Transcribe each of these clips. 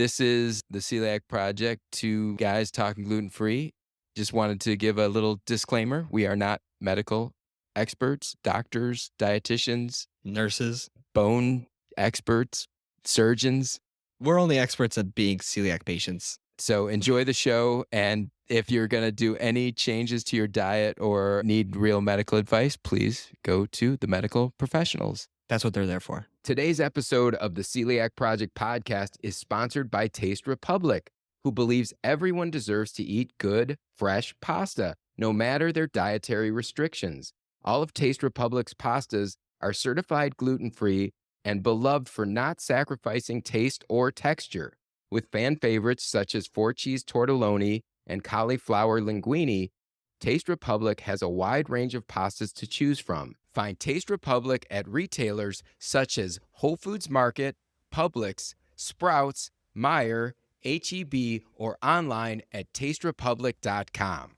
This is the Celiac Project, two guys talking gluten-free. Just wanted to give a little disclaimer. We are not medical experts, doctors, dietitians, Nurses. bone experts, surgeons. We're only experts at being celiac patients. So enjoy the show. And if you're going to do any changes to your diet or need real medical advice, please go to the medical professionals. That's what they're there for. Today's episode of the Celiac Project podcast is sponsored by Taste Republic, who believes everyone deserves to eat good, fresh pasta, no matter their dietary restrictions. All of Taste Republic's pastas are certified gluten-free and beloved for not sacrificing taste or texture. With fan favorites such as 4-cheese tortelloni and cauliflower linguine, Taste Republic has a wide range of pastas to choose from. Find Taste Republic at retailers such as Whole Foods Market, Publix, Sprouts, Meijer, H-E-B, or online at tasterepublic.com.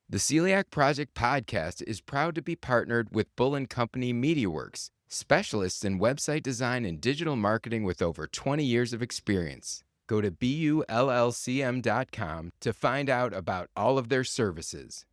The Celiac Project podcast is proud to be partnered with Bull & Company MediaWorks, specialists in website design and digital marketing with over 20 years of experience. Go to bullcm.com to find out about all of their services.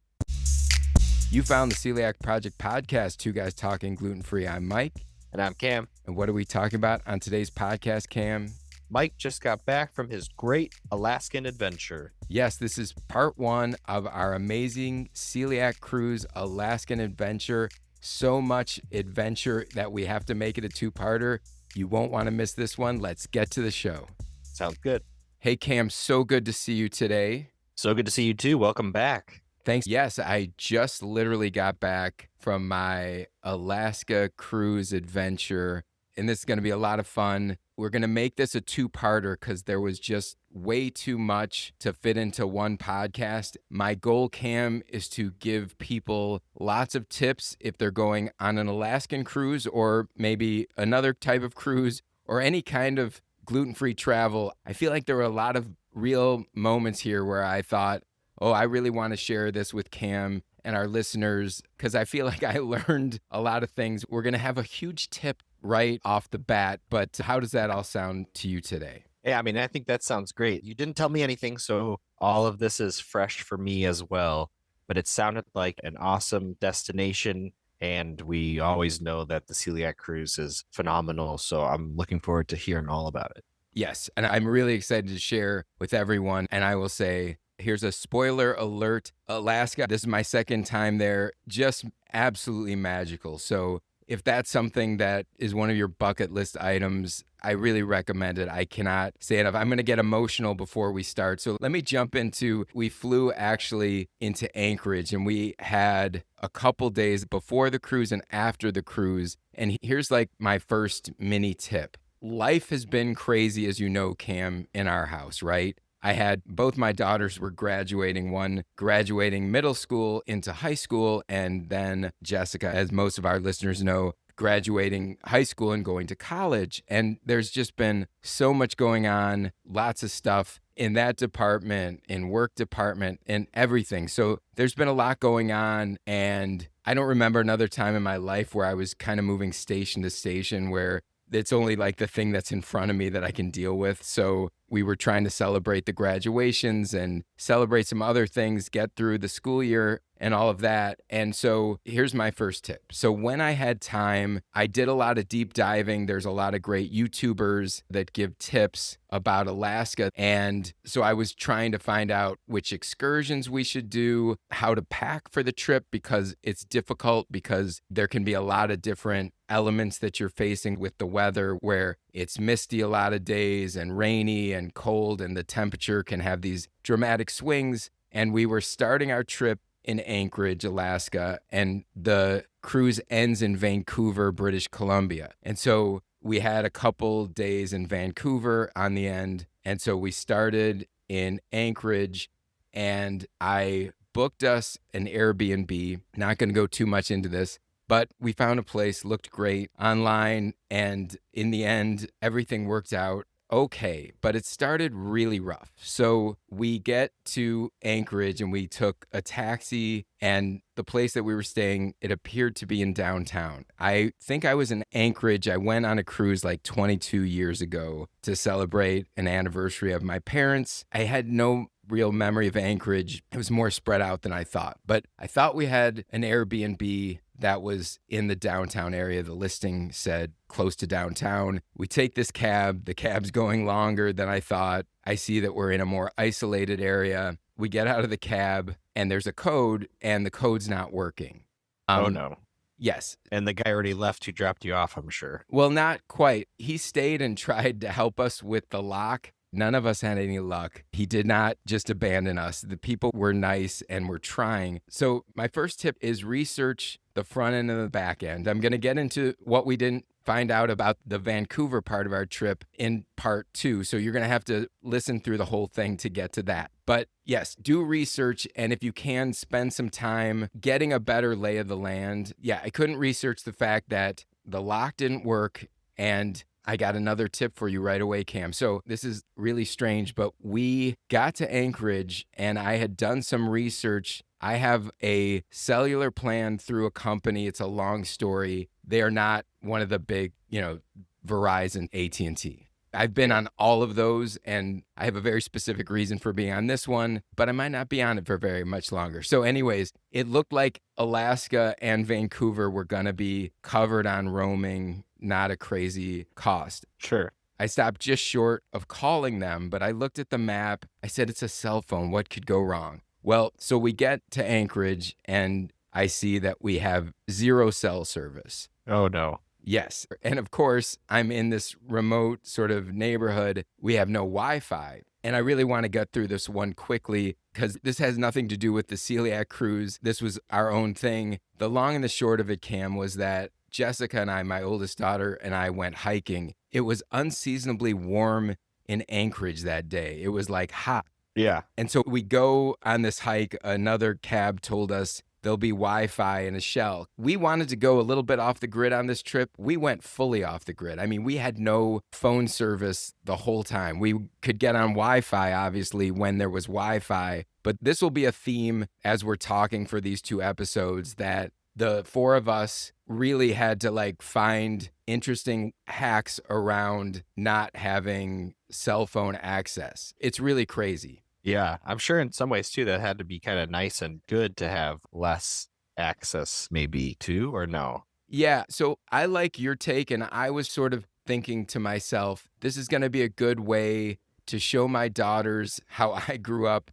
You found the Celiac Project podcast, two guys talking gluten-free. I'm Mike. And I'm Cam. And what are we talking about on today's podcast, Cam? Mike just got back from his great Alaskan adventure. Yes, this is part one of our amazing Celiac Cruise Alaskan adventure. So much adventure that we have to make it a two-parter. You won't want to miss this one. Let's get to the show. Sounds good. Hey, Cam, so good to see you today. So good to see you too. Welcome back. Thanks. Yes, I just literally got back from my Alaska cruise adventure, and this is going to be a lot of fun. We're going to make this a two-parter because there was just way too much to fit into one podcast. My goal, Cam, is to give people lots of tips if they're going on an Alaskan cruise or maybe another type of cruise or any kind of gluten-free travel. I feel like there were a lot of real moments here where I thought, oh, I really want to share this with Cam and our listeners because I feel like I learned a lot of things. We're going to have a huge tip right off the bat, but how does that all sound to you today? Yeah, I mean, I think that sounds great. You didn't tell me anything, so all of this is fresh for me as well. But it sounded like an awesome destination, and we always know that the Celiac Cruise is phenomenal, so I'm looking forward to hearing all about it. Yes, and I'm really excited to share with everyone, and I will say, here's a spoiler alert. Alaska, this is my second time there, just absolutely magical. So if that's something that is one of your bucket list items, I really recommend it. I cannot say enough. I'm going to get emotional before we start. So let me jump into, we flew actually into Anchorage and we had a couple days before the cruise and after the cruise. And here's like my first mini tip. Life has been crazy, as you know, Cam, in our house, right? I had both my daughters were graduating, one graduating middle school into high school, and then Jessica, as most of our listeners know, graduating high school and going to college. And there's just been so much going on, lots of stuff in that department, in work department, and everything. So there's been a lot going on, and I don't remember another time in my life where I was kind of moving station to station where it's only like the thing that's in front of me that I can deal with. So we were trying to celebrate the graduations and celebrate some other things, get through the school year and all of that. And so here's my first tip. So when I had time, I did a lot of deep diving. There's a lot of great YouTubers that give tips about Alaska. And so I was trying to find out which excursions we should do, how to pack for the trip, because it's difficult because there can be a lot of different elements that you're facing with the weather where it's misty a lot of days and rainy and cold, and the temperature can have these dramatic swings. And we were starting our trip in Anchorage, Alaska, and the cruise ends in Vancouver, British Columbia. And so we had a couple days in Vancouver on the end. And so we started in Anchorage, and I booked us an Airbnb. Not going to go too much into this, but we found a place, looked great online, and in the end, everything worked out okay, but it started really rough. So we get to Anchorage and we took a taxi, and the place that we were staying, it appeared to be in downtown. I think I was in Anchorage. I went on a cruise like 22 years ago to celebrate an anniversary of my parents. I had no real memory of Anchorage. It was more spread out than I thought, but I thought we had an Airbnb that was in the downtown area. The listing said close to downtown. We take this cab. The cab's going longer than I thought. I see that we're in a more isolated area. We get out of the cab and there's a code, and the code's not working. Oh, no. Yes. And the guy already left who dropped you off, I'm sure. Well, not quite. He stayed and tried to help us with the lock. None of us had any luck. He did not just abandon us. The people were nice and were trying. So my first tip is research the front end and the back end. I'm going to get into what we didn't find out about the Vancouver part of our trip in part 2. So you're going to have to listen through the whole thing to get to that. But yes, do research. And if you can, spend some time getting a better lay of the land. Yeah, I couldn't research the fact that the lock didn't work, and I got another tip for you right away, Cam. So this is really strange, but we got to Anchorage and I had done some research. I have a cellular plan through a company. It's a long story. They are not one of the big, Verizon, AT&T. I've been on all of those, and I have a very specific reason for being on this one, but I might not be on it for very much longer. So anyways, it looked like Alaska and Vancouver were going to be covered on roaming, not a crazy cost. Sure. I stopped just short of calling them, but I looked at the map. I said, it's a cell phone. What could go wrong? Well, so we get to Anchorage, and I see that we have 0 cell service. Oh, no. Yes. And of course, I'm in this remote sort of neighborhood. We have no Wi-Fi. And I really want to get through this one quickly because this has nothing to do with the Celiac Cruise. This was our own thing. The long and the short of it, Cam, was that Jessica and I, my oldest daughter, and I went hiking. It was unseasonably warm in Anchorage that day. It was like hot. Yeah. And so we go on this hike. Another cab told us there'll be Wi-Fi in a shell. We wanted to go a little bit off the grid on this trip. We went fully off the grid. I mean, we had no phone service the whole time. We could get on Wi-Fi, obviously, when there was Wi-Fi. But this will be a theme as we're talking for these 2 episodes, that the 4 of us really had to find interesting hacks around not having cell phone access. It's really crazy. Yeah, I'm sure in some ways too that had to be kind of nice and good to have less access maybe too, or no? Yeah, so I like your take, and I was sort of thinking to myself, this is going to be a good way to show my daughters how I grew up,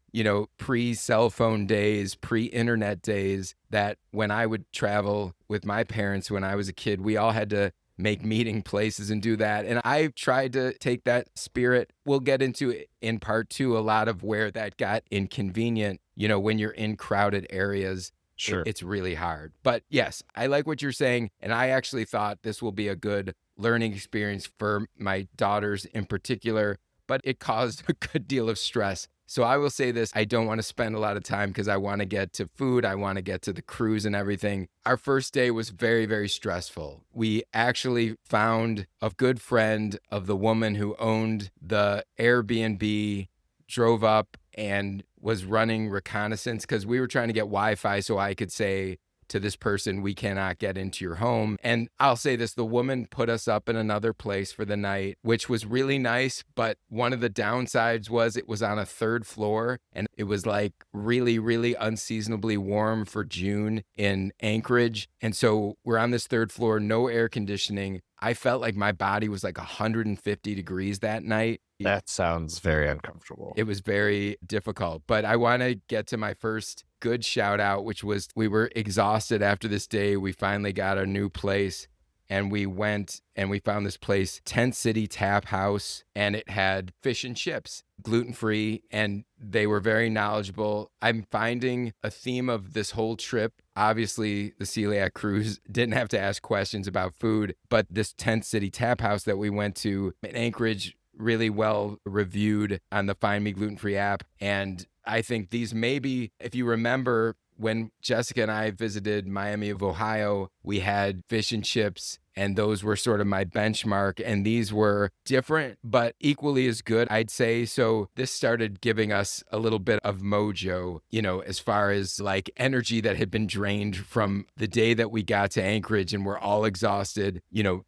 pre-cell phone days, pre-internet days, that when I would travel with my parents when I was a kid, we all had to make meeting places and do that. And I tried to take that spirit. We'll get into in part 2 a lot of where that got inconvenient. When you're in crowded areas, Sure. it's really hard. But yes, I like what you're saying. And I actually thought this will be a good learning experience for my daughters in particular, but it caused a good deal of stress. So I will say this, I don't want to spend a lot of time because I want to get to food. I want to get to the cruise and everything. Our first day was very, very stressful. We actually found a good friend of the woman who owned the Airbnb, drove up and was running reconnaissance because we were trying to get Wi-Fi so I could say to this person, we cannot get into your home. And I'll say this, the woman put us up in another place for the night, which was really nice. But one of the downsides was it was on a 3rd floor, and it was really, really unseasonably warm for June in Anchorage. And so we're on this 3rd floor, no air conditioning. I felt like my body was 150 degrees that night. That sounds very uncomfortable. It was very difficult, but I want to get to my first good shout out, which was we were exhausted after this day. We finally got a new place, and we went and we found this place, Tent City Tap House, and it had fish and chips, gluten-free, and they were very knowledgeable. I'm finding a theme of this whole trip. Obviously, the Celiac Cruise didn't have to ask questions about food, but this Tent City Tap House that we went to in Anchorage, really well reviewed on the Find Me Gluten-Free app. And I think these maybe, if you remember, when Jessica and I visited Miami of Ohio, we had fish and chips and those were sort of my benchmark. And these were different, but equally as good, I'd say. So this started giving us a little bit of mojo, as far as like energy that had been drained from the day that we got to Anchorage and we're all exhausted,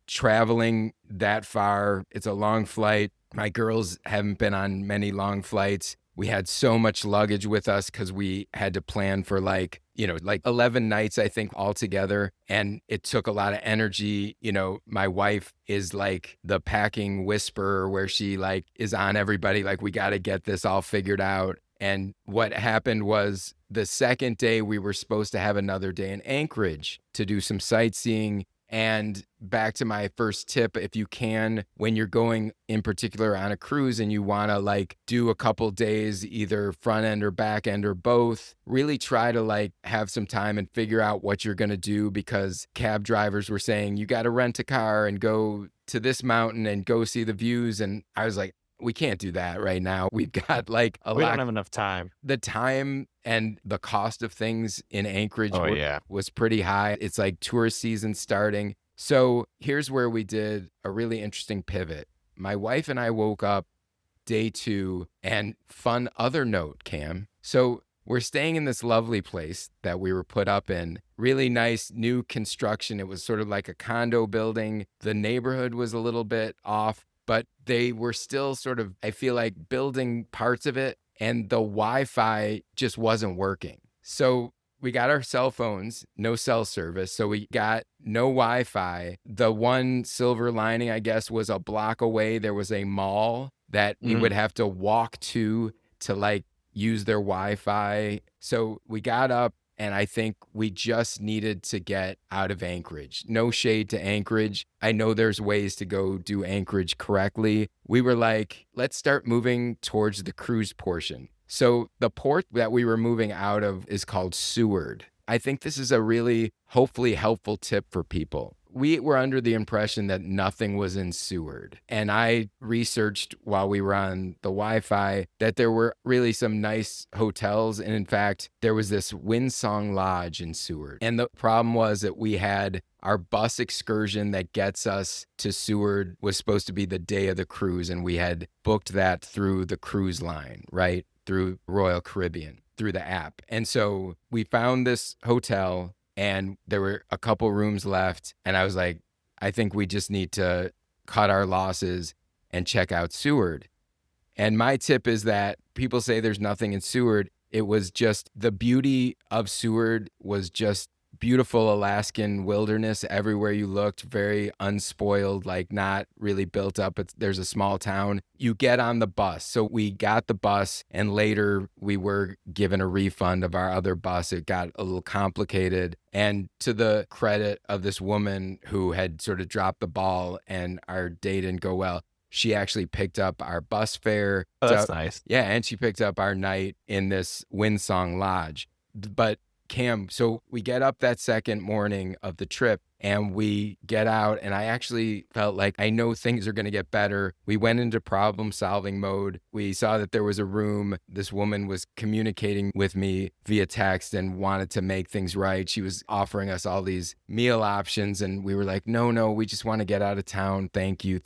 traveling that far. It's a long flight. My girls haven't been on many long flights. We had so much luggage with us because we had to plan for like 11 nights, I think, altogether. And it took a lot of energy. My wife is like the packing whisperer where she like is on everybody. Like, we got to get this all figured out. And what happened was the second day we were supposed to have another day in Anchorage to do some sightseeing. And back to my first tip, if you can, when you're going in particular on a cruise and you want to like do a couple days, either front end or back end or both, really try to like have some time and figure out what you're going to do, because cab drivers were saying, you got to rent a car and go to this mountain and go see the views. And I was like, we can't do that right now. We've got like We don't have enough time. the time and the cost of things in Anchorage yeah. was pretty high. It's like tourist season starting. So here's where we did a really interesting pivot. My wife and I woke up day 2, and fun other note, Cam. So we're staying in this lovely place that we were put up in. Really nice new construction. It was sort of like a condo building. The neighborhood was a little bit off, but they were still sort of, I feel like, building parts of it, and the Wi-Fi just wasn't working. So we got our cell phones, no cell service. So we got no Wi-Fi. The one silver lining, I guess, was a block away. There was a mall that we would have to walk to like use their Wi-Fi. So we got up, and I think we just needed to get out of Anchorage. No shade to Anchorage. I know there's ways to go do Anchorage correctly. We were like, let's start moving towards the cruise portion. So the port that we were moving out of is called Seward. I think this is a really hopefully helpful tip for people. We were under the impression that nothing was in Seward. And I researched while we were on the Wi-Fi that there were really some nice hotels. And in fact, there was this Windsong Lodge in Seward. And the problem was that we had our bus excursion that gets us to Seward was supposed to be the day of the cruise. And we had booked that through the cruise line, right? Through Royal Caribbean, through the app. And so we found this hotel, and there were a couple rooms left. And I was like, I think we just need to cut our losses and check out Seward. And my tip is that people say there's nothing in Seward. It was just the beauty of Seward was just beautiful Alaskan wilderness everywhere you looked, very unspoiled, like not really built up. There's a small town. You get on the bus. So we got the bus, and later we were given a refund of our other bus. It got a little complicated. And to the credit of this woman who had sort of dropped the ball and our day didn't go well, she actually picked up our bus fare. Oh, that's nice. Yeah, and she picked up our night in this Windsong Lodge. But Cam, so we get up that second morning of the trip and we get out, and I actually felt like I know things are going to get better. We went into problem solving mode. We saw that there was a room. This woman was communicating with me via text and wanted to make things right. She was offering us all these meal options, and we were like, no, we just want to get out of town. Thank you.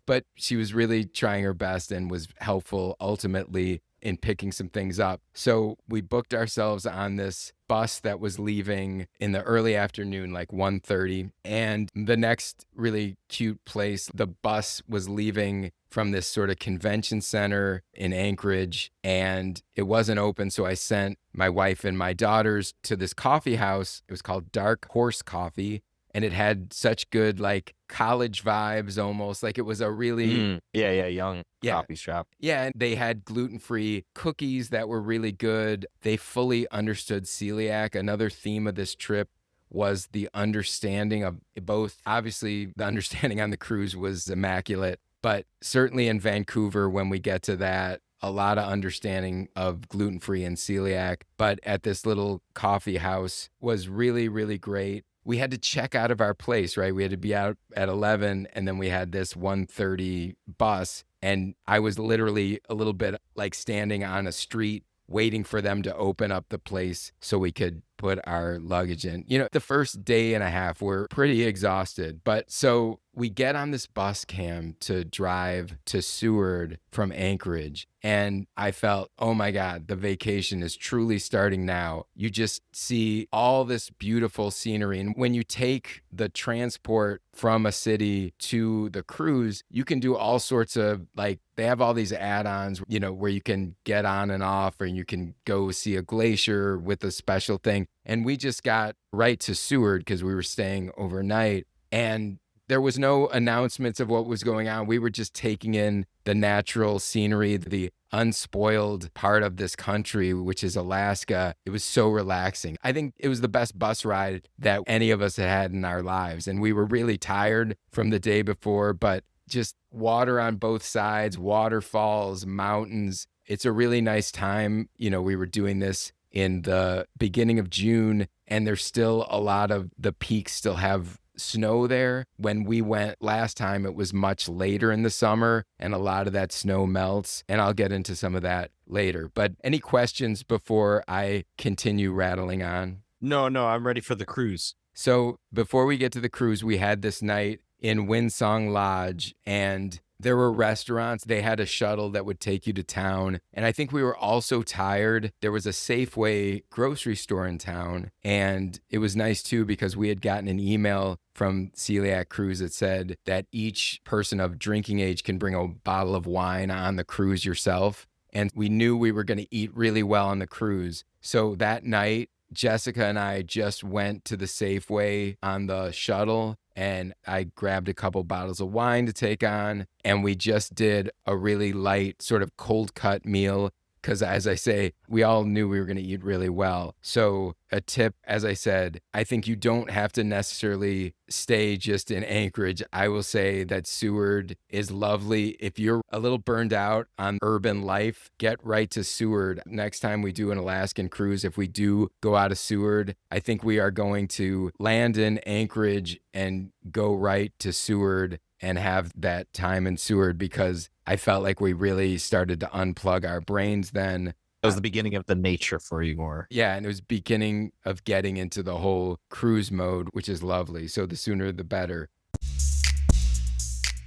But she was really trying her best and was helpful ultimately in picking some things up. So we booked ourselves on this bus that was leaving in the early afternoon, like 1:30. And the next really cute place, the bus was leaving from this sort of convention center in Anchorage, and it wasn't open. So I sent my wife and my daughters to this coffee house. It was called Dark Horse Coffee. And it had such good, like, college vibes almost. Like, it was a really... young coffee shop. Yeah, and they had gluten-free cookies that were really good. They fully understood celiac. Another theme of this trip was the understanding of both. Obviously, the understanding on the cruise was immaculate. But certainly in Vancouver, when we get to that, a lot of understanding of gluten-free and celiac. But at this little coffee house was really, really great. We had to check out of our place, right? We had to be out at 11, and then we had this 1:30 bus. And I was literally a little bit like standing on a street waiting for them to open up the place so we could put our luggage in. You know, the first day and a half, we're pretty exhausted. But so we get on this bus, Cam, to drive to Seward from Anchorage. And I felt, oh my God, the vacation is truly starting now. You just see all this beautiful scenery. And when you take the transport from a city to the cruise, you can do all sorts of, like, they have all these add-ons, you know, where you can get on and off, or you can go see a glacier with a special thing. And we just got right to Seward because we were staying overnight. And there was no announcements of what was going on. We were just taking in the natural scenery, the unspoiled part of this country, which is Alaska. It was so relaxing. I think it was the best bus ride that any of us had had in our lives. And we were really tired from the day before, but just water on both sides, waterfalls, mountains. It's a really nice time. You know, we were doing this in the beginning of June, and there's still a lot of the peaks still have snow there. When we went last time, it was much later in the summer, and a lot of that snow melts. And I'll get into some of that later. But any questions before I continue rattling on? No, I'm ready for the cruise. So before we get to the cruise, we had this night in Windsong Lodge, and there were restaurants. They had a shuttle that would take you to town. And I think we were all so tired. There was a Safeway grocery store in town. And it was nice too, because we had gotten an email from Celiac Cruise that said that each person of drinking age can bring a bottle of wine on the cruise yourself. And we knew we were going to eat really well on the cruise. So that night, Jessica and I just went to the Safeway on the shuttle, and I grabbed a couple bottles of wine to take on, and we just did a really light sort of cold cut meal because, as I say, we all knew we were going to eat really well. So a tip, as I said, I think you don't have to necessarily stay just in Anchorage. I will say that Seward is lovely. If you're a little burned out on urban life, get right to Seward. Next time we do an Alaskan cruise, if we do go out of Seward, I think we are going to land in Anchorage and go right to Seward and have that time in Seward, because I felt like we really started to unplug our brains then. That was the beginning of the nature for you more. Yeah, and it was beginning of getting into the whole cruise mode, which is lovely. So the sooner the better.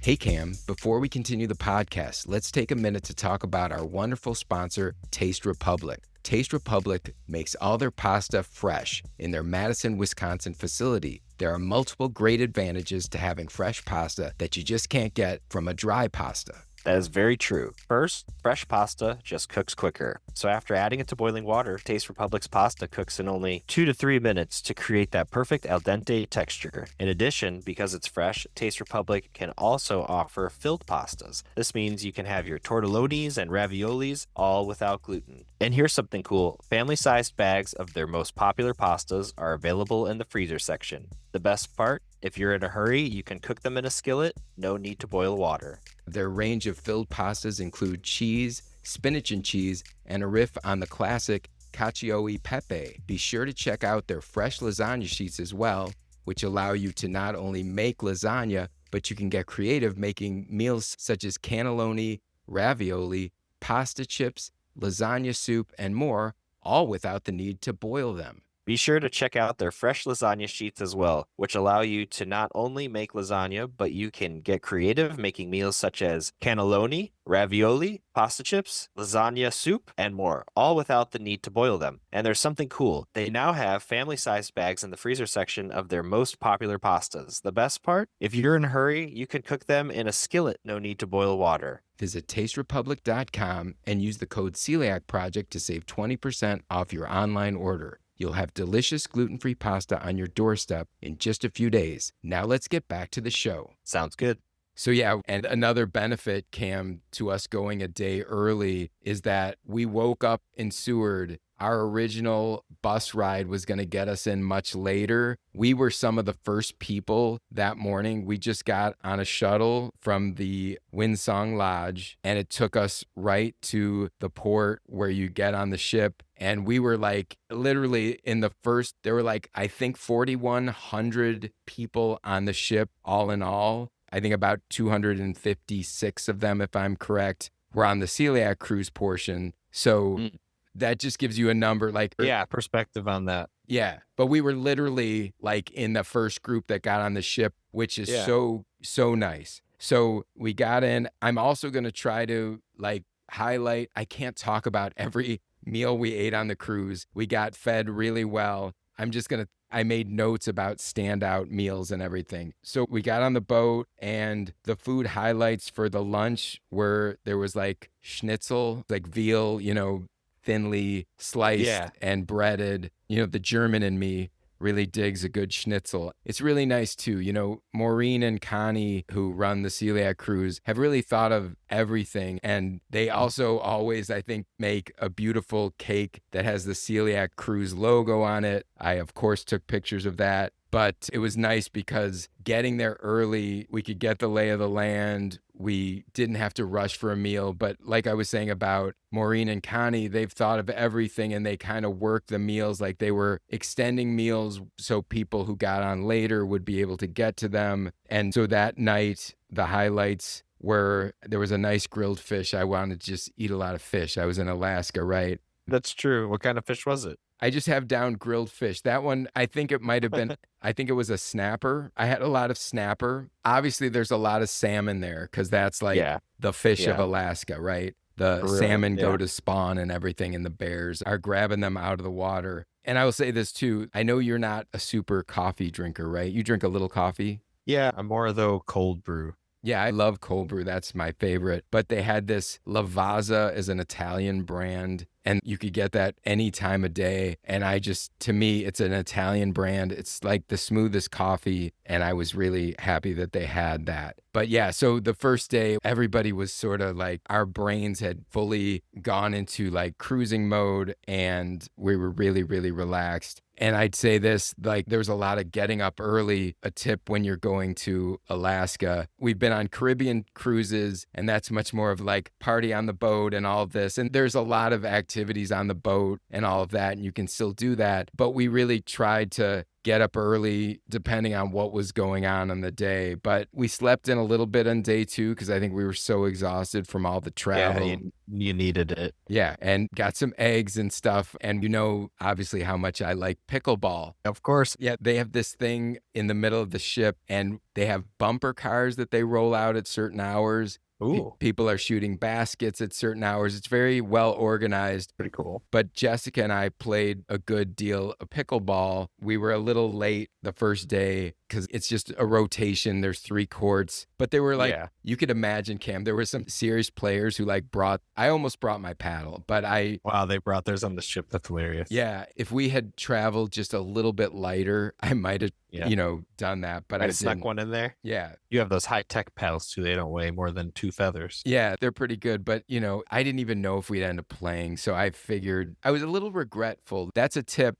Hey Cam, before we continue the podcast, let's take a minute to talk about our wonderful sponsor, Taste Republic. Taste Republic makes all their pasta fresh in their Madison, Wisconsin facility. There are multiple great advantages to having fresh pasta that you just can't get from a dry pasta. That is very true. First, fresh pasta just cooks quicker. So after adding it to boiling water, Taste Republic's pasta cooks in only 2 to 3 minutes to create that perfect al dente texture. In addition, because it's fresh, Taste Republic can also offer filled pastas. This means you can have your tortellonis and raviolis all without gluten. And here's something cool. Family-sized bags of their most popular pastas are available in the freezer section. The best part, if you're in a hurry, you can cook them in a skillet, no need to boil water. Their range of filled pastas include cheese, spinach and cheese, and a riff on the classic cacio e pepe. Be sure to check out their fresh lasagna sheets as well, which allow you to not only make lasagna, but you can get creative making meals such as cannelloni, ravioli, pasta chips, lasagna soup, and more, all without the need to boil them. Be sure to check out their fresh lasagna sheets as well, which allow you to not only make lasagna, but you can get creative making meals such as cannelloni, ravioli, pasta chips, lasagna soup, and more, all without the need to boil them. And there's something cool. They now have family-sized bags in the freezer section of their most popular pastas. The best part? If you're in a hurry, you can cook them in a skillet, no need to boil water. Visit tasterepublic.com and use the code Celiac Project to save 20% off your online order. You'll have delicious gluten-free pasta on your doorstep in just a few days. Now let's get back to the show. Sounds good. So yeah, and another benefit, Cam, to us going a day early is that we woke up in Seward. Our original bus ride was going to get us in much later. We were some of the first people that morning. We just got on a shuttle from the Windsong Lodge, and it took us right to the port where you get on the ship. And we were like literally in the first, there were like, I think 4,100 people on the ship all in all. I think about 256 of them, if I'm correct, were on the Celiac Cruise portion. So that just gives you a number. Like, Yeah, perspective on that. yeah, but we were literally like in the first group that got on the ship, which is Yeah. so nice. So we got in. I'm also going to try to like highlight. I can't talk about every meal we ate on the cruise. We got fed really well. I made notes about standout meals and everything. So we got on the boat, and the food highlights for the lunch were there was like schnitzel, like veal, thinly sliced Yeah. and breaded. The German in me really digs a good schnitzel. It's really nice too. Maureen and Connie, who run the Celiac Cruise, have really thought of everything. And they also always, I think, make a beautiful cake that has the Celiac Cruise logo on it. I, of course, took pictures of that. But it was nice because getting there early, we could get the lay of the land. We didn't have to rush for a meal. But like I was saying about Maureen and Connie, they've thought of everything, and they kind of worked the meals like they were extending meals so people who got on later would be able to get to them. And so that night, the highlights were there was a nice grilled fish. I wanted to just eat a lot of fish. I was in Alaska, right? That's true. What kind of fish was it? I just have down grilled fish. That one, I think it might have been, I think it was a snapper. I had a lot of snapper. Obviously, there's a lot of salmon there because that's like Yeah. the fish of Yeah. Alaska, right? The For real, salmon go yeah. to spawn and everything, and the bears are grabbing them out of the water. And I will say this too. I know you're not a super coffee drinker, right? You drink a little coffee. Yeah, I'm more though cold brew. Yeah, I love cold brew. That's my favorite. But they had this Lavazza as an Italian brand, and you could get that any time of day. And to me, it's an Italian brand. It's like the smoothest coffee. And I was really happy that they had that. But yeah, so the first day, everybody was sort of like, our brains had fully gone into like cruising mode, and we were really, really relaxed. And I'd say this, like there's a lot of getting up early, a tip when you're going to Alaska. We've been on Caribbean cruises, and that's much more of like party on the boat and all of this. And there's a lot of activities on the boat and all of that, and you can still do that. But we really tried to get up early depending on what was going on the day. But we slept in a little bit on day 2 because I think we were so exhausted from all the travel. Yeah, you needed it. Yeah, and got some eggs and stuff. And obviously how much I like pickleball. Of course. Yeah, they have this thing in the middle of the ship, and they have bumper cars that they roll out at certain hours. Ooh, People are shooting baskets at certain hours. It's very well organized. pretty cool. But Jessica and I played a good deal of pickleball. We were a little late the first day because it's just a rotation. There's 3 courts. But they were like, Yeah. you could imagine, Cam, there were some serious players who I almost brought my paddle, but Wow, they brought theirs on the ship. That's hilarious. yeah, if we had traveled just a little bit lighter, I might have, Yeah. done that, but I I snuck didn't. one in there. Yeah. You have those high-tech paddles too. They don't weigh more than 2 feathers. Yeah, they're pretty good, but I didn't even know if we'd end up playing, so I figured I was a little regretful. That's a tip.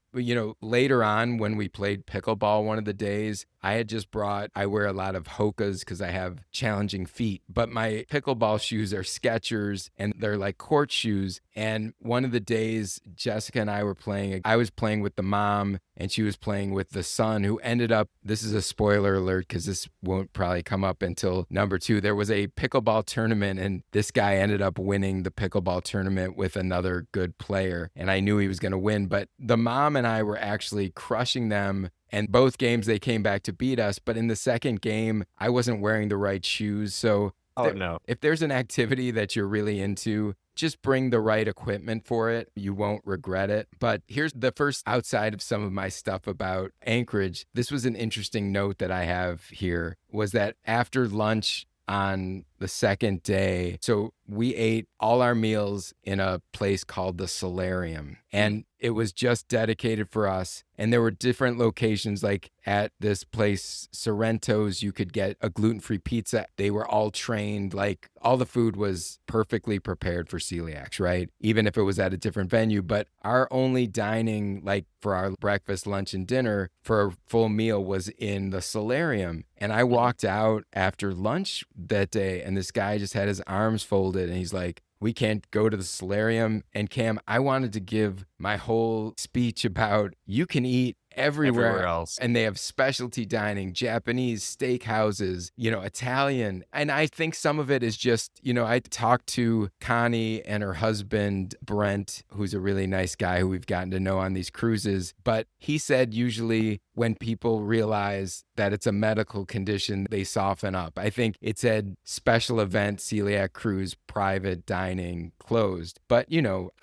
Later on when we played pickleball one of the days, I wear a lot of Hokas because I have challenging feet, but my pickleball shoes are Skechers, and they're like court shoes. And one of the days Jessica and I were playing, I was playing with the mom and she was playing with the son, who ended up, this is a spoiler alert because this won't probably come up until number 2. There was a pickleball tournament, and this guy ended up winning the pickleball tournament with another good player. And I knew he was going to win, but the mom and I were actually crushing them. And both games they came back to beat us. But in the second game, I wasn't wearing the right shoes. So No. if there's an activity that you're really into, just bring the right equipment for it. You won't regret it. But here's the first, outside of some of my stuff about Anchorage, this was an interesting note that I have here, was that after lunch on the second day, so we ate all our meals in a place called the Solarium, and it was just dedicated for us. And there were different locations, like at this place, Sorrento's, you could get a gluten-free pizza. They were all trained, like all the food was perfectly prepared for celiacs, right? Even if it was at a different venue. But our only dining, like for our breakfast, lunch, and dinner for a full meal, was in the Solarium. And I walked out after lunch that day, and this guy just had his arms folded, and he's like, we can't go to the Solarium. And Cam, I wanted to give my whole speech about you can eat everywhere everywhere. else. And they have specialty dining, Japanese steakhouses, Italian. And I think some of it is just, I talked to Connie and her husband, Brent, who's a really nice guy who we've gotten to know on these cruises. But he said usually when people realize that it's a medical condition, they soften up. I think it said special event, Celiac Cruise, private dining, closed. But,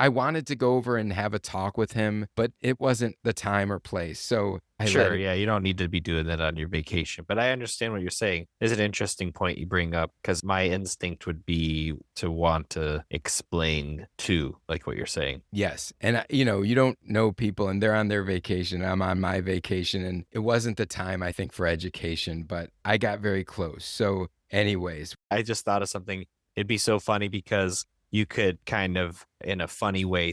I wanted to go over and have a talk with him, but it wasn't the time or place. So I let Sure, it. yeah, you don't need to be doing that on your vacation, but I understand what you're saying. It's an interesting point you bring up because my instinct would be to want to explain too, like what you're saying. Yes. And, you don't know people and they're on their vacation. I'm on my vacation. And it wasn't the time, I think, for education, but I got very close. So, anyways, I just thought of something. It'd be so funny because you could kind of, in a funny way,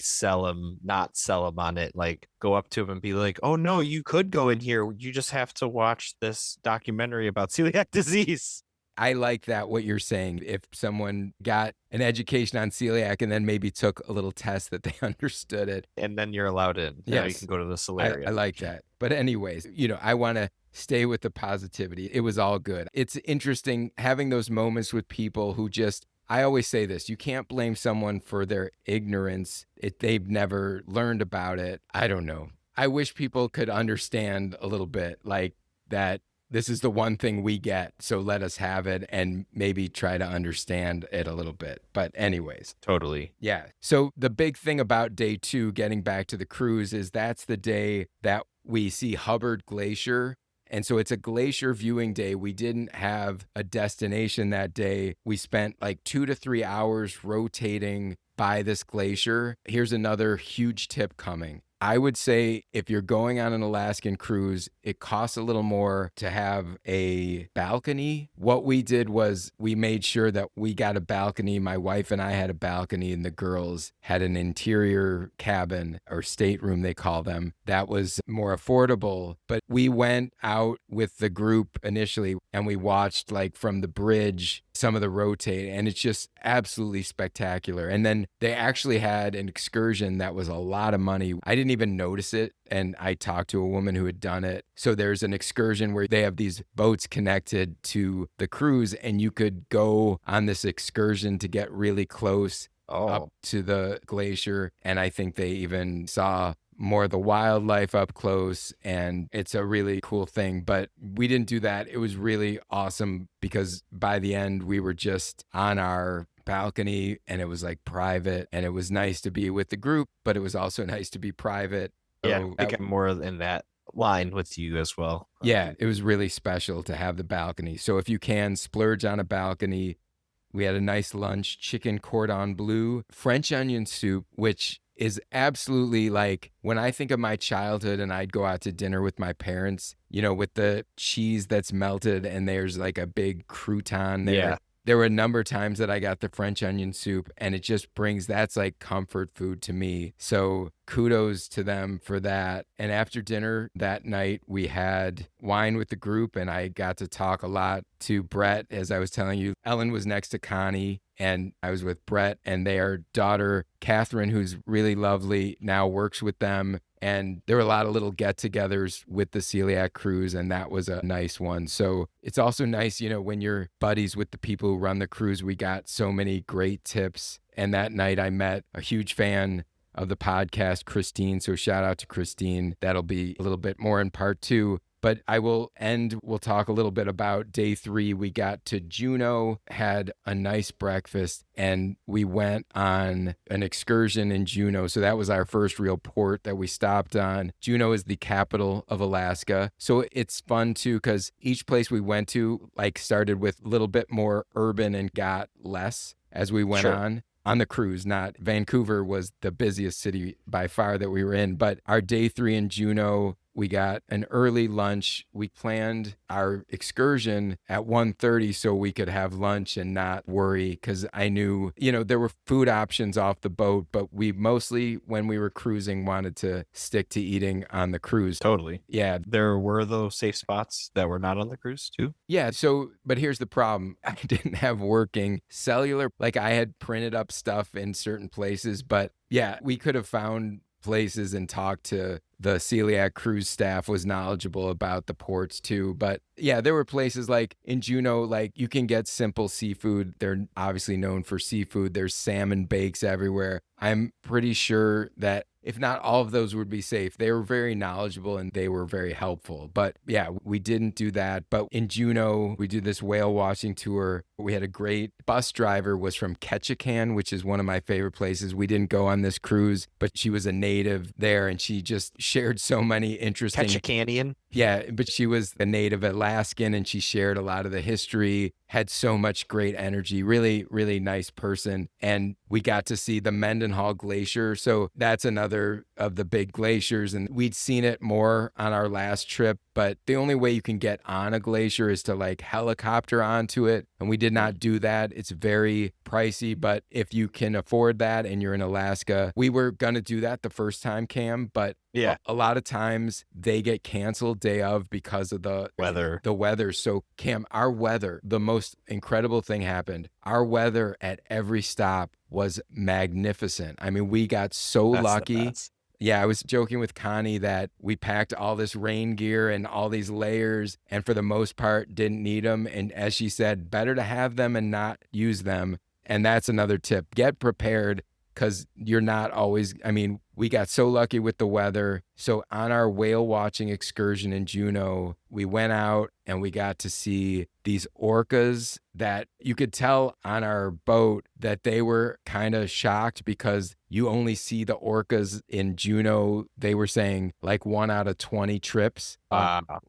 not sell them on it. Like go up to them and be like, oh, no, you could go in here. You just have to watch this documentary about celiac disease. I like that, what you're saying. If someone got an education on celiac and then maybe took a little test that they understood it. And then you're allowed in. Now you Yes. can go to the I Celiac. like that. But anyways, I want to stay with the positivity. It was all good. It's interesting having those moments with people who just, I always say this, you can't blame someone for their ignorance if they've never learned about it. I don't know. I wish people could understand a little bit like that. This is the one thing we get, so let us have it and maybe try to understand it a little bit. But anyways, Totally. yeah. So the big thing about day 2, getting back to the cruise, is that's the day that we see Hubbard Glacier. And so it's a glacier viewing day. We didn't have a destination that day. We spent like 2 to 3 hours rotating by this glacier. Here's another huge tip coming. I would say if you're going on an Alaskan cruise, it costs a little more to have a balcony. What we did was we made sure that we got a balcony. My wife and I had a balcony, and the girls had an interior cabin or stateroom, they call them. That was more affordable. But we went out with the group initially and we watched like from the bridge some of the rotate, and it's just absolutely spectacular. And then they actually had an excursion that was a lot of money. I didn't even notice it, and I talked to a woman who had done it. So there's an excursion where they have these boats connected to the cruise, and you could go on this excursion to get really close up to the glacier. And I think they even saw more of the wildlife up close, and it's a really cool thing. But we didn't do that. It was really awesome because by the end we were just on our balcony and it was like private, and it was nice to be with the group, but it was also nice to be private. Yeah, So I think I'm more in that line with you as well. yeah, it was really special to have the balcony. So if you can splurge on a balcony, we had a nice lunch, chicken cordon bleu, French onion soup, which is absolutely like when I think of my childhood and I'd go out to dinner with my parents, with the cheese that's melted and there's like a big crouton there. Yeah. There were a number of times that I got the French onion soup, and it just that's like comfort food to me. So kudos to them for that. And after dinner that night, we had wine with the group, and I got to talk a lot to Brett. As I was telling you, Ellen was next to Connie, and I was with Brett and their daughter, Catherine, who's really lovely, now works with them. And there were a lot of little get-togethers with the Celiac Cruise, and that was a nice one. So it's also nice, when you're buddies with the people who run the cruise. We got so many great tips. And that night I met a huge fan of the podcast, Christine. So shout out to Christine. That'll be a little bit more in part 2. But we'll talk a little bit about day 3. We got to Juneau, had a nice breakfast, and we went on an excursion in Juneau. So that was our first real port that we stopped on. Juneau is the capital of Alaska. So it's fun too, because each place we went to started with a little bit more urban and got less as we went on the cruise. Not Vancouver was the busiest city by far that we were in, but our day 3 in Juneau, we got an early lunch. We planned our excursion at 1:30 so we could have lunch and not worry, because I knew, there were food options off the boat, but we mostly, when we were cruising, wanted to stick to eating on the cruise. Totally. Yeah. There were those safe spots that were not on the cruise too? Yeah. So, but here's the problem. I didn't have working cellular. I had printed up stuff in certain places, but yeah, we could have found places and talked to the Celiac Cruise staff, was knowledgeable about the ports too. But yeah, there were places like in Juneau, like you can get simple seafood. They're obviously known for seafood. There's salmon bakes everywhere. I'm pretty sure that if not all of those would be safe. They were very knowledgeable and they were very helpful. But yeah, we didn't do that. But in Juneau, we did this whale watching tour. We had a great bus driver, was from Ketchikan, which is one of my favorite places. We didn't go on this cruise, but she was a native there and she just shared so many interesting. Ketchikan. Yeah, but she was a native Alaskan and she shared a lot of the history, had so much great energy, really, really nice person. And we got to see the Mendenhall Glacier. So that's another of the big glaciers. And we'd seen it more on our last trip, but the only way you can get on a glacier is to like helicopter onto it. And we did not do that. It's very pricey, but if you can afford that and you're in Alaska, we were going to do that the first time, Cam, but Yeah. a lot of times they get canceled day of because of the weather. So Cam, our weather, the most incredible thing happened. Our weather at every stop was magnificent. I mean, we got so lucky. Yeah, I was joking with Connie that we packed all this rain gear and all these layers and for the most part didn't need them. And as she said, better to have them and not use them. And that's another tip. Get prepared because you're not always, I mean, we got so lucky with the weather. So on our whale watching excursion in Juneau, we went out and we got to see these orcas that you could tell on our boat that they were kind of shocked because you only see the orcas in Juneau. They were saying like 1 out of 20 trips.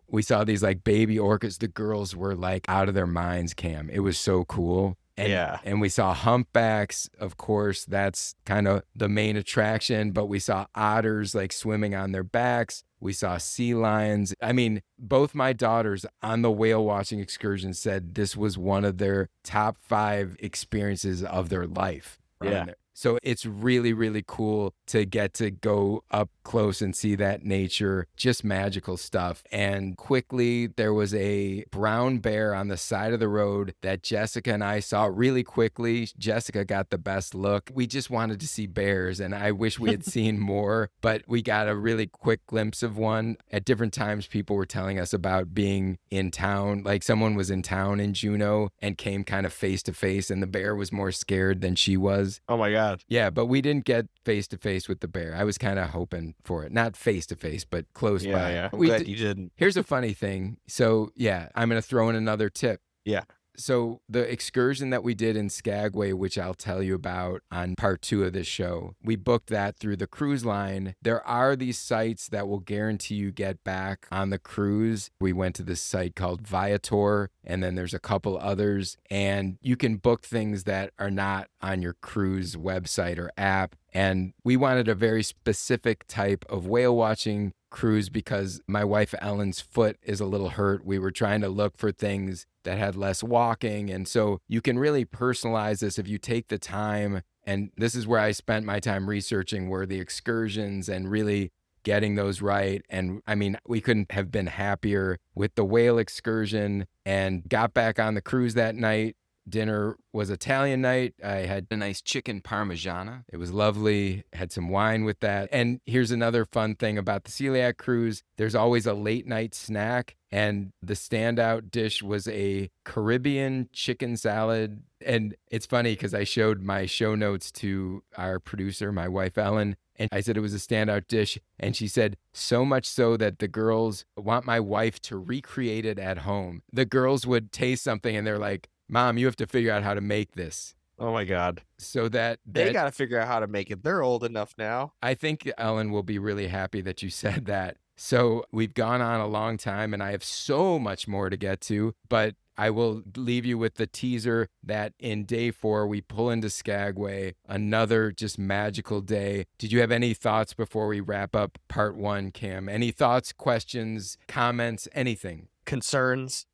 We saw these like baby orcas. The girls were like out of their minds, Cam. It was so cool. And we saw humpbacks, of course, that's kind of the main attraction, but we saw otters like swimming on their backs. We saw sea lions. I mean, both my daughters on the whale watching excursion said this was one of their top 5 experiences of their life. Yeah. So it's really, really cool to get to go up close and see that nature, just magical stuff. And quickly, there was a brown bear on the side of the road that Jessica and I saw really quickly. Jessica got the best look. We just wanted to see bears, and I wish we had seen more, but we got a really quick glimpse of one. At different times, people were telling us about being in town, like someone was in town in Juneau and came kind of face to face, and the bear was more scared than she was. Oh my God. Yeah, but we didn't get face to face with the bear. I was kind of hoping for it. Not face to face, but close by. Yeah, I'm glad you didn't. Here's a funny thing. So, yeah, I'm going to throw in another tip. Yeah. So the excursion that we did in Skagway, which I'll tell you about on part 2 of this show, we booked that through the cruise line. There are these sites that will guarantee you get back on the cruise. We went to this site called Viator, and then there's a couple others, and you can book things that are not on your cruise website or app. And we wanted a very specific type of whale watching cruise because my wife Ellen's foot is a little hurt. We were trying to look for things that had less walking. And so you can really personalize this if you take the time. And this is where I spent my time researching were the excursions and really getting those right. And I mean, we couldn't have been happier with the whale excursion and got back on the cruise that night. Dinner was Italian night. I had a nice chicken parmigiana. It was lovely. Had some wine with that. And here's another fun thing about the Celiac Cruise. There's always a late night snack. And the standout dish was a Caribbean chicken salad. And it's funny because I showed my show notes to our producer, my wife, Ellen. And I said it was a standout dish. And she said, so much so that the girls want my wife to recreate it at home. The girls would taste something and they're like, Mom, you have to figure out how to make this. Oh my God. So that they got to figure out how to make it. They're old enough now. I think Ellen will be really happy that you said that. So we've gone on a long time and I have so much more to get to, but I will leave you with the teaser that in day 4, we pull into Skagway, another just magical day. Did you have any thoughts before we wrap up part 1, Cam? Any thoughts, questions, comments, anything? Concerns?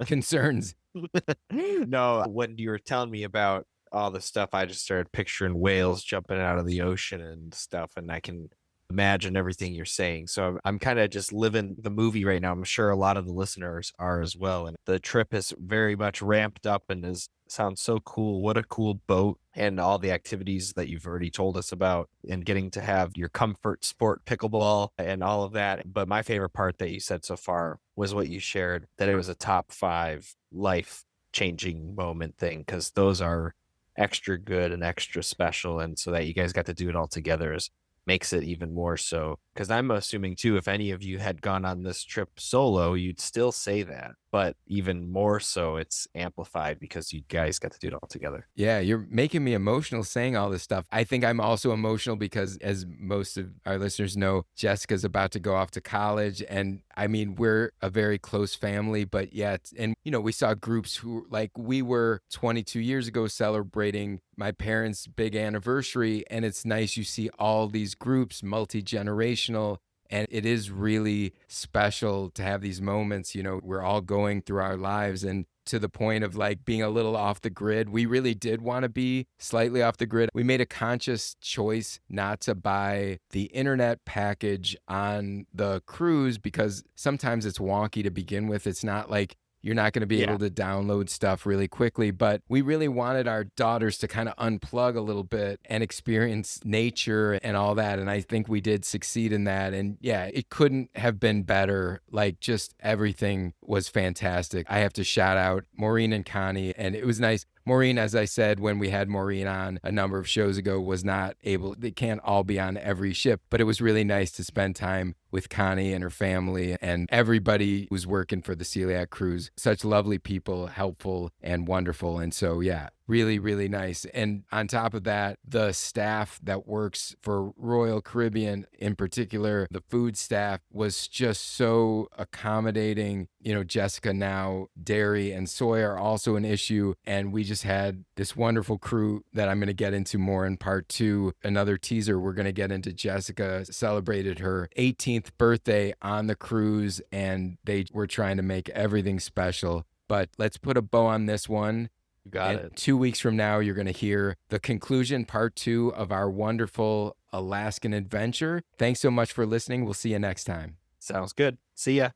No, when you were telling me about all the stuff, I just started picturing whales jumping out of the ocean and stuff, and I can imagine everything you're saying. So I'm kind of just living the movie right now. I'm sure a lot of the listeners are as well. And the trip is very much ramped up and is Sounds so cool. What a cool boat, and all the activities that you've already told us about, and getting to have your comfort sport pickleball and all of that. But my favorite part that you said so far was what you shared, that it was a top 5 life changing moment thing, because those are extra good and extra special. And so that you guys got to do it all together is makes it even more so. Because I'm assuming too, if any of you had gone on this trip solo, you'd still say that. But even more so, it's amplified because you guys got to do it all together. Yeah, you're making me emotional saying all this stuff. I think I'm also emotional because, as most of our listeners know, Jessica's about to go off to college. And I mean, we're a very close family, but yet, and we saw groups who, like, we were 22 years ago celebrating my parents' big anniversary. And it's nice you see all these groups, multi generational. And it is really special to have these moments. We're all going through our lives, and to the point of like being a little off the grid. We really did want to be slightly off the grid. We made a conscious choice not to buy the internet package on the cruise because sometimes it's wonky to begin with. It's not like you're not going to be able to download stuff really quickly, but we really wanted our daughters to kind of unplug a little bit and experience nature and all that. And I think we did succeed in that. And yeah, it couldn't have been better. Like, just everything was fantastic. I have to shout out Maureen and Connie, and it was nice. Maureen, as I said, when we had Maureen on a number of shows ago, was not able, they can't all be on every ship, but it was really nice to spend time with Connie and her family and everybody who's working for the Celiac Cruise. Such lovely people, helpful and wonderful. And so, yeah, really, really nice. And on top of that, the staff that works for Royal Caribbean, in particular, the food staff, was just so accommodating. Jessica, now dairy and soy are also an issue. And we just had this wonderful crew that I'm going to get into more in part 2. Another teaser, we're going to get into. Jessica celebrated her 18th birthday on the cruise, and they were trying to make everything special. But let's put a bow on this one. You got it. 2 weeks from now, you're going to hear the conclusion, part 2 of our wonderful Alaskan adventure. Thanks so much for listening. We'll see you next time. Sounds good. See ya.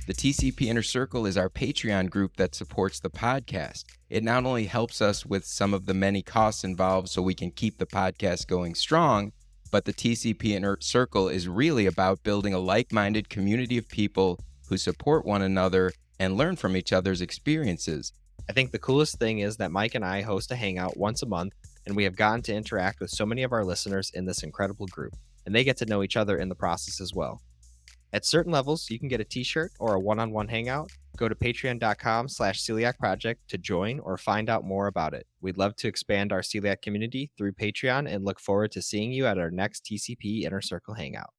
The TCP Inner Circle is our Patreon group that supports the podcast. It not only helps us with some of the many costs involved so we can keep the podcast going strong, but the TCP Inner Circle is really about building a like-minded community of people who support one another and learn from each other's experiences. I think the coolest thing is that Mike and I host a hangout once a month, and we have gotten to interact with so many of our listeners in this incredible group, and they get to know each other in the process as well. At certain levels, you can get a t-shirt or a one-on-one hangout. Go to patreon.com/celiac project to join or find out more about it. We'd love to expand our celiac community through Patreon and look forward to seeing you at our next TCP Inner Circle hangout.